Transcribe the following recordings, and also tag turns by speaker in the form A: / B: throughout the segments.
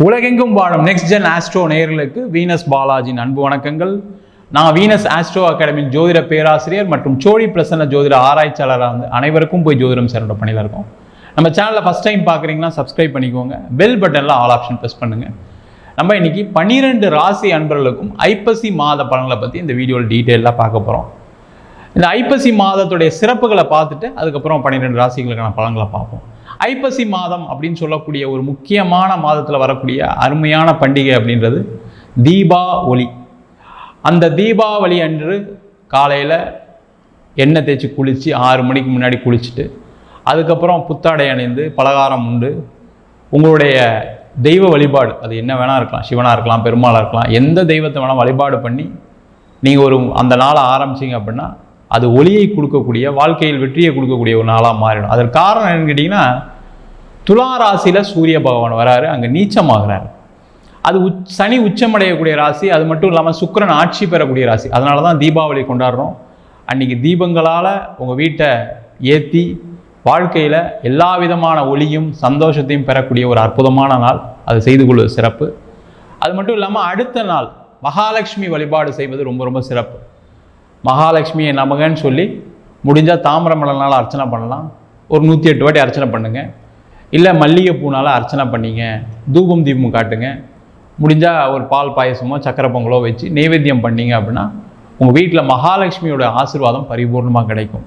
A: உலகெங்கும் வாழும் next gen astro நேயர்களுக்கு வீனஸ் பாலாஜியின் அன்பு வணக்கங்கள். நான் வீனஸ் ஆஸ்ட்ரோ அகாடமியின் ஜோதிட பேராசிரியர் மற்றும் சோழி பிரசன்ன ஜோதிட ஆராய்ச்சியாளராக அனைவருக்கும் போய் ஜோதிடம் சேரோட பணியில் இருக்கோம். நம்ம சேனலில் ஃபஸ்ட் டைம் பார்க்குறீங்கன்னா சப்ஸ்கிரைப் பண்ணிக்கோங்க, பெல் பட்டனில் ஆல் ஆப்ஷன் ப்ரெஸ் பண்ணுங்கள். நம்ம இன்னைக்கு 12 ராசி அன்பர்களுக்கும் ஐப்பசி மாத பலன்களை பற்றி இந்த வீடியோவில் டீட்டெயிலாக பார்க்க போகிறோம். இந்த ஐப்பசி மாதத்துடைய சிறப்புகளை பார்த்துட்டு அதுக்கப்புறம் 12 ராசிகளுக்கான பலன்களை பார்ப்போம். ஐப்பசி மாதம் அப்படின்னு சொல்லக்கூடிய ஒரு முக்கியமான மாதத்தில் வரக்கூடிய அருமையான பண்டிகை அப்படின்றது தீபாவளி. அந்த தீபாவளி அன்று காலையில் எண்ணெய் தேய்ச்சி குளித்து 6 மணிக்கு முன்னாடி குளிச்சுட்டு அதுக்கப்புறம் புத்தாடை அணிந்து பலகாரம் உண்டு உங்களுடைய தெய்வ வழிபாடு, அது என்ன வேணால் இருக்கலாம், சிவனாக இருக்கலாம், பெருமாளாக இருக்கலாம், எந்த தெய்வத்தை வேணால் வழிபாடு பண்ணி நீங்கள் அந்த நாளை ஆரம்பிச்சிங்க அப்படின்னா அது ஒளியை கொடுக்கக்கூடிய, வாழ்க்கையில் வெற்றியை கொடுக்கக்கூடிய ஒரு நாளாக மாறிடும். அதற்கு காரணம் என்னன்னு கேட்டிங்கன்னா, துலா ராசியில் சூரிய பகவான் வராரு, அங்கே நீச்சமாகிறார். அது சனி உச்சமடையக்கூடிய ராசி, அது மட்டும் இல்லாமல் சுக்கிரன் ஆட்சி பெறக்கூடிய ராசி. அதனால தான் தீபாவளி கொண்டாடுறோம். அன்றைக்கி தீபங்களால் உங்கள் வீட்டை ஏற்றி வாழ்க்கையில் எல்லா விதமான ஒளியும் சந்தோஷத்தையும் பெறக்கூடிய ஒரு அற்புதமான நாள். அது செய்து கொள்வது சிறப்பு. அது மட்டும் இல்லாமல் அடுத்த நாள் மகாலட்சுமி வழிபாடு செய்வது ரொம்ப ரொம்ப சிறப்பு. மகாலட்சுமியை நமகன்னு சொல்லி முடிஞ்சால் தாமிர மலர்னால் அர்ச்சனை பண்ணலாம். ஒரு 108 வாட்டி அர்ச்சனை பண்ணுங்கள். இல்லை மல்லிகைப்பூனால் அர்ச்சனை பண்ணிங்க, தூபம் தீபம் காட்டுங்க. முடிஞ்சால் ஒரு பால் பாயசமோ சக்கரை பொங்கலோ வச்சு நைவேத்தியம் பண்ணிங்க அப்படின்னா உங்கள் வீட்டில் மகாலட்சுமியோட ஆசீர்வாதம் பரிபூர்ணமாக கிடைக்கும்.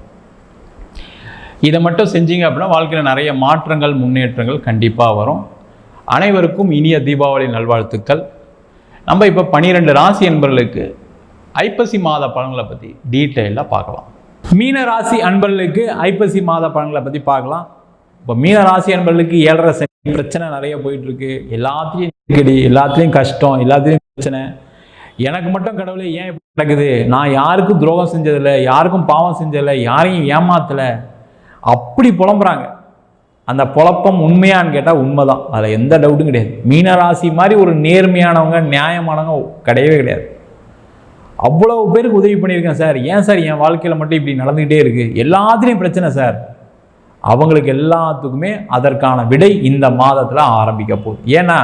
A: இதை மட்டும் செஞ்சீங்க அப்படின்னா வாழ்க்கையில் நிறைய மாற்றங்கள் முன்னேற்றங்கள் கண்டிப்பாக வரும். அனைவருக்கும் இனிய தீபாவளி நல்வாழ்த்துக்கள். நம்ம இப்போ 12 ராசி என்பவர்களுக்கு ஐப்பசி மாத பலன்களை பற்றி டீட்டெயிலாக பார்க்கலாம். மீன ராசி அன்பர்களுக்கு ஐப்பசி மாத பலன்களை பற்றி பார்க்கலாம். இப்போ மீன ராசி அன்பர்களுக்கு 7.5 சனி பிரச்சனை நிறைய போயிட்டுருக்கு. எல்லாத்துலேயும் நெருக்கடி, எல்லாத்துலேயும் கஷ்டம், எல்லாத்துலேயும் பிரச்சனை. எனக்கு மட்டும் கடவுளே ஏன் இப்படி நடக்குது, நான் யாருக்கும் துரோகம் செஞ்சதில்லை, யாருக்கும் பாவம் செஞ்சதில்லை, யாரையும் ஏமாத்தலை, அப்படி புலம்புறாங்க. அந்த புலப்பம் உண்மையான்னு கேட்டால் உண்மைதான், அதில் எந்த டவுட்டும் கிடையாது. மீன ராசி மாதிரி ஒரு நேர்மையானவங்க நியாயமானவங்க கிடையவே கிடையாது. அவ்வளவு பேருக்கு உதவி பண்ணியிருக்கேன் சார், ஏன் சார் என் வாழ்க்கையில் மட்டும் இப்படி நடந்துக்கிட்டே இருக்குது, எல்லாத்துலேயும் பிரச்சனை சார். அவங்களுக்கு எல்லாத்துக்குமே அதற்கான விடை இந்த மாதத்தில் ஆரம்பிக்க போகுது. ஏன்னா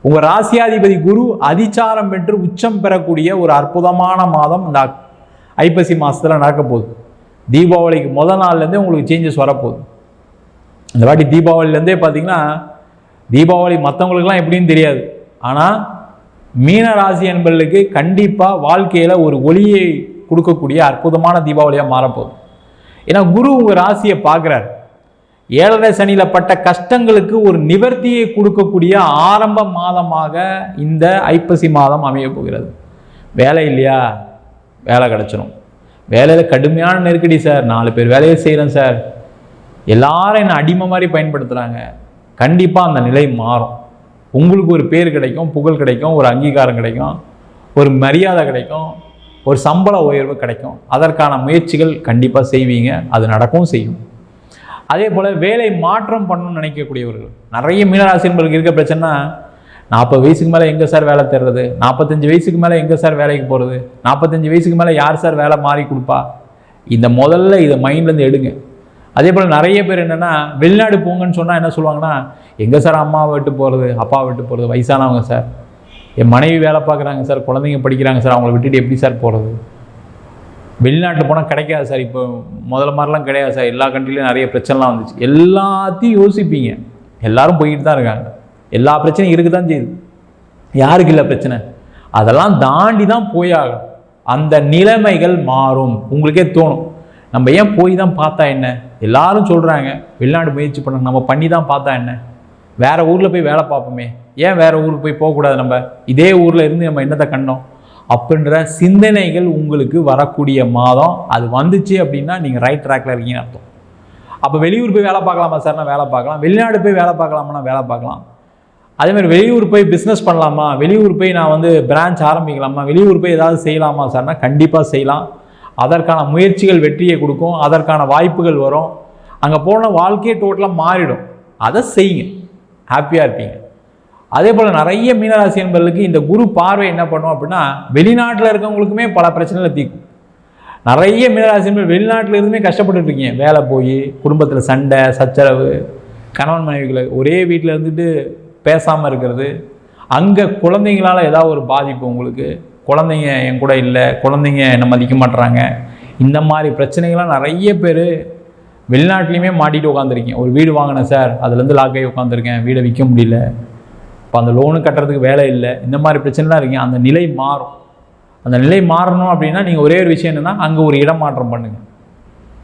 A: உங்கள் ராசியாதிபதி குரு அதிச்சாரம் பெற்று உச்சம் பெறக்கூடிய ஒரு அற்புதமான மாதம் இந்த ஐப்பசி மாதத்தில் நடக்க போகுது. தீபாவளிக்கு முதல் நாள்லேருந்தே உங்களுக்கு சேஞ்சஸ் வரப்போகுது. இந்த வாட்டி தீபாவளிலேருந்தே பார்த்தீங்கன்னா, தீபாவளி மற்றவங்களுக்கெல்லாம் எப்படின்னு தெரியாது, ஆனால் மீன ராசி என்பவர்களுக்கு கண்டிப்பாக வாழ்க்கையில் ஒரு ஒளியை கொடுக்கக்கூடிய அற்புதமான தீபாவளியாக மாறப்போகுது. ஏன்னா குரு உங்கள் ராசியை பார்க்குறார். 7.5 சனியில் பட்ட கஷ்டங்களுக்கு ஒரு நிவர்த்தியை கொடுக்கக்கூடிய ஆரம்ப மாதமாக இந்த ஐப்பசி மாதம் அமைய போகிறது. வேலை இல்லையா, வேலை கிடச்சிடும். வேலையில் கடுமையான நெருக்கடி சார், 4 பேர் வேலையை செய்கிறேன் சார், எல்லாரும் என்னை அடிமை மாதிரி பயன்படுத்துகிறாங்க. கண்டிப்பாக அந்த நிலை மாறும். உங்களுக்கு ஒரு பேர் கிடைக்கும், புகழ் கிடைக்கும், ஒரு அங்கீகாரம் கிடைக்கும், ஒரு மரியாதை கிடைக்கும், ஒரு சம்பள உயர்வு கிடைக்கும். அதற்கான முயற்சிகள் கண்டிப்பாக செய்வீங்க, அது நடக்கவும் செய்யும். அதே போல் வேலை மாற்றம் பண்ணணும்னு நினைக்கக்கூடியவர்கள் நிறைய மீனராசி என்பவர்களுக்கு இருக்க பிரச்சனைனா, 40 வயசுக்கு மேலே எங்கே சார் வேலை தேடுறது, 45 வயசுக்கு மேலே எங்கே சார் வேலைக்கு போகிறது, 45 வயசுக்கு மேலே யார் சார் வேலை மாறி கொடுப்பா. இந்த முதல்ல இதை மைண்ட்லேருந்து எடுங்க. அதே போல் நிறைய பேர் என்னென்னா, வெளிநாடு போங்கன்னு சொன்னால் என்ன சொல்லுவாங்கன்னா, எங்கே சார் அம்மாவை விட்டு போகிறது, அப்பாவை விட்டு போகிறது, வயசானவங்க சார், என் மனைவி வேலை பார்க்குறாங்க சார், குழந்தைங்க படிக்கிறாங்க சார், அவங்கள விட்டுட்டு எப்படி சார் போகிறது, வெளிநாட்டு போனால் கிடைக்காது சார், இப்போ முதல்ல மாதிரிலாம் கிடையாது சார், எல்லா கண்ட்ரிலையும் நிறைய பிரச்சனைலாம் வந்துச்சு. எல்லாத்தையும் யோசிப்பீங்க. எல்லாரும் போய்கிட்டு தான் இருக்காங்க, எல்லா பிரச்சனையும் இருக்குது தான் செய்யுது, யாருக்கு இல்லை பிரச்சனை, அதெல்லாம் தாண்டி தான் போயாகும். அந்த நிலைமைகள் மாறும். உங்களுக்கே தோணும், நம்ம ஏன் போய் தான் பார்த்தா என்ன, எல்லாரும் சொல்கிறாங்க வெளிநாடு முயற்சி பண்ண, நம்ம பண்ணி தான் பார்த்தா என்ன, வேறு ஊரில் போய் வேலை பார்ப்போமே, ஏன் வேறு ஊருக்கு போய் போகக்கூடாது, நம்ம இதே ஊரில் இருந்து நம்ம என்னத்தை கண்டோம் அப்படின்ற சிந்தனைகள் உங்களுக்கு வரக்கூடிய மாதம். அது வந்துச்சு அப்படின்னா நீங்கள் ரைட் ட்ராக்ல இருக்கீங்கன்னு அர்த்தம். அப்போ வெளியூர் போய் வேலை பார்க்கலாமா சார், நான் வேலை பார்க்கலாம். வெளிநாடு போய் வேலை பார்க்கலாமா, நான் வேலை பார்க்கலாம். அதேமாதிரி வெளியூர் போய் பிஸ்னஸ் பண்ணலாமா, வெளியூர் போய் நான் பிரான்ச் ஆரம்பிக்கலாமா, வெளியூர் போய் ஏதாவது செய்யலாமா சார்னா கண்டிப்பாக செய்யலாம். அதற்கான முயற்சிகள் வெற்றியை கொடுக்கும், அதற்கான வாய்ப்புகள் வரும். அங்கே போன வாழ்க்கையே டோட்டலாக மாறிடும். அதை செய்யுங்க, ஹாப்பியாக இருப்பீங்க. அதே போல் நிறைய மீனராசி என்பவர்களுக்கு இந்த குரு பார்வை என்ன பண்ணும் அப்படின்னா, வெளிநாட்டில் இருக்கவங்களுக்குமே பல பிரச்சனைகளை தீர்க்கும். நிறைய மீனராசி என்பவர்கள் வெளிநாட்டில் இருந்துமே கஷ்டப்பட்டு இருக்கீங்க. வேலை போய் குடும்பத்தில் சண்டை சச்சரவு, கணவன் மனைவிகளை ஒரே வீட்டில் இருந்துட்டு பேசாமல் இருக்கிறது, அங்கே குழந்தைங்களால் ஏதாவது ஒரு பாதிப்பு உங்களுக்கு, குழந்தைங்க என் கூட இல்லை, குழந்தைங்க என்னை மதிக்க மாட்டுறாங்க, இந்த மாதிரி பிரச்சனைகள்லாம் நிறைய பேர் வெளிநாட்டிலையுமே மாட்டிட்டு உட்காந்துருக்கீங்க. ஒரு வீடு வாங்கினேன் சார், அதுலேருந்து லாக் ஆகி உட்காந்துருக்கேன், வீடை விற்க முடியல, இப்போ அந்த லோனு கட்டுறதுக்கு வேலை இல்லை, இந்த மாதிரி பிரச்சனைலாம் இருக்கீங்க. அந்த நிலை மாறும். அந்த நிலை மாறணும் அப்படின்னா நீங்கள் ஒரே ஒரு விஷயம் என்னென்னா, அங்கே ஒரு இடமாற்றம் பண்ணுங்கள்.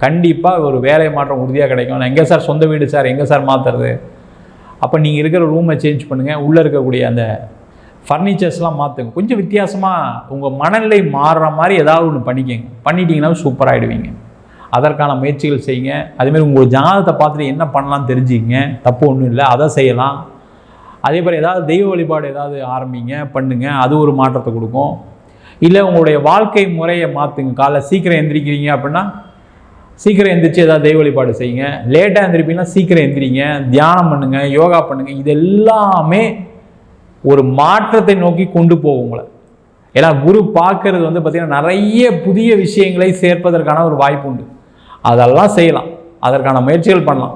A: கண்டிப்பாக ஒரு வேலை மாற்றம் உறுதியாக கிடைக்கும். நான் எங்கே சார் சொந்த வீடு சார், எங்கே சார் மாற்றுறது? அப்போ நீங்கள் இருக்கிற ரூமை சேஞ்ச் பண்ணுங்கள், உள்ளே இருக்கக்கூடிய அந்த ஃபர்னிச்சர்ஸ்லாம் மாற்றுங்க, கொஞ்சம் வித்தியாசமாக உங்கள் மனநிலை மாறுற மாதிரி ஏதாவது ஒன்று பண்ணிக்கங்க. பண்ணிட்டீங்கன்னா சூப்பராகிடுவீங்க. அதற்கான முயற்சிகள் செய்யுங்க. அதேமாதிரி உங்கள் ஜாதகத்தை பார்த்துட்டு என்ன பண்ணலாம்னு தெரிஞ்சுக்கிங்க, தப்பு ஒன்றும் இல்லை, அதை செய்யலாம். அதே மாதிரி ஏதாவது தெய்வ வழிபாடு ஏதாவது ஆரம்பிங்க, பண்ணுங்கள், அது ஒரு மாற்றத்தை கொடுக்கும். இல்லை உங்களுடைய வாழ்க்கை முறையை மாற்றுங்க. காலைல சீக்கிரம் எந்திரிக்கிறீங்க அப்படின்னா சீக்கிரம் எந்திரிச்சு ஏதாவது தெய்வ வழிபாடு செய்யுங்க. லேட்டாக எந்திரிப்பீங்கன்னா சீக்கிரம் எந்திரிங்க, தியானம் பண்ணுங்கள், யோகா பண்ணுங்கள். இது எல்லாமே ஒரு மாற்றத்தை நோக்கி கொண்டு போகும் உங்களை. ஏன்னா குரு பார்க்கறது வந்து பார்த்திங்கன்னா நிறைய புதிய விஷயங்களை சேர்ப்பதற்கான ஒரு வாய்ப்பு உண்டு. அதெல்லாம் செய்யலாம், அதற்கான முயற்சிகள் பண்ணலாம்.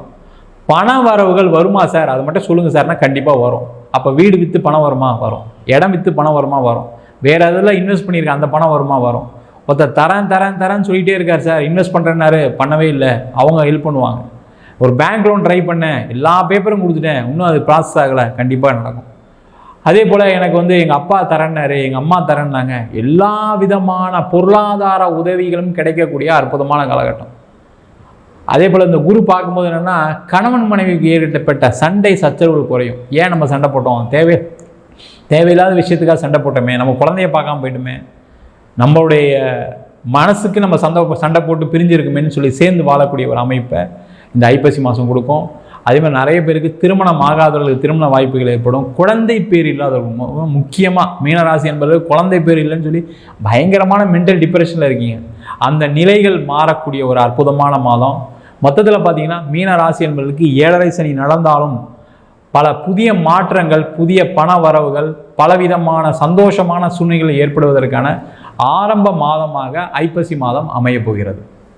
A: பண வரவுகள் வருமா சார், அது மட்டும் சொல்லுங்கள் சார்னா கண்டிப்பாக வரும். அப்போ வீடு விற்று பணம் வருமா? வரும். இடம் விற்று பணம் வருமா? வரும். வேறு எதெல்லாம் இன்வெஸ்ட் பண்ணியிருக்கேன், அந்த பணம் வருமா? வரும். ஒருத்தர் தரேன்னு சொல்லிகிட்டே இருக்கார் சார், இன்வெஸ்ட் பண்ணுறேன்னாரு, பண்ணவே இல்லை, அவங்க ஹெல்ப் பண்ணுவாங்க. ஒரு பேங்க் லோன் ட்ரை பண்ணேன், எல்லா பேப்பரும் கொடுத்துட்டேன், இன்னும் அது ப்ராசஸ் ஆகலை, கண்டிப்பாக நடக்கும். அதே போல் எனக்கு வந்து எங்கள் அப்பா தரேன்னாரு, எங்கள் அம்மா தரேன்னாங்க. எல்லா விதமான பொருளாதார உதவிகளும் கிடைக்கக்கூடிய அற்புதமான காலகட்டம். அதே போல் இந்த குரு பார்க்கும்போது என்னென்னா, கணவன் மனைவிக்கு ஏற்பட்ட சண்டை சச்சரவுகள் குறையும். ஏன் நம்ம சண்டை போட்டோம்? தேவையில்லாத விஷயத்துக்காக சண்டை போட்டோமே, நம்ம குழந்தைய பார்க்காம போயிட்டுமே, நம்மளுடைய மனசுக்கு நம்ம சண்டை போட்டு பிரிஞ்சிருக்குமேன்னு சொல்லி சேர்ந்து வாழக்கூடிய ஒரு அமைப்பை இந்த ஐப்பசி மாதம் கொடுக்கும். அதே மாதிரி நிறைய பேருக்கு திருமணம் ஆகாதவர்களுக்கு திருமண வாய்ப்புகள் ஏற்படும். குழந்தை பேர் இல்லாதவர்கள், முக்கியமாக மீனராசி என்பவர்கள் குழந்தை பேர் இல்லைன்னு சொல்லி பயங்கரமான மென்டல் டிப்ரெஷனில் இருக்கீங்க. அந்த நிலைகள் மாறக்கூடிய ஒரு அற்புதமான மாதம். மொத்தத்தில் பார்த்தீங்கன்னா மீனராசி என்பவர்களுக்கு 7.5 சனி நடந்தாலும் பல புதிய மாற்றங்கள், புதிய பண வரவுகள், பலவிதமான சந்தோஷமான சூழ்நிலைகள் ஏற்படுவதற்கான ஆரம்ப மாதமாக ஐப்பசி மாதம் அமையப் போகிறது.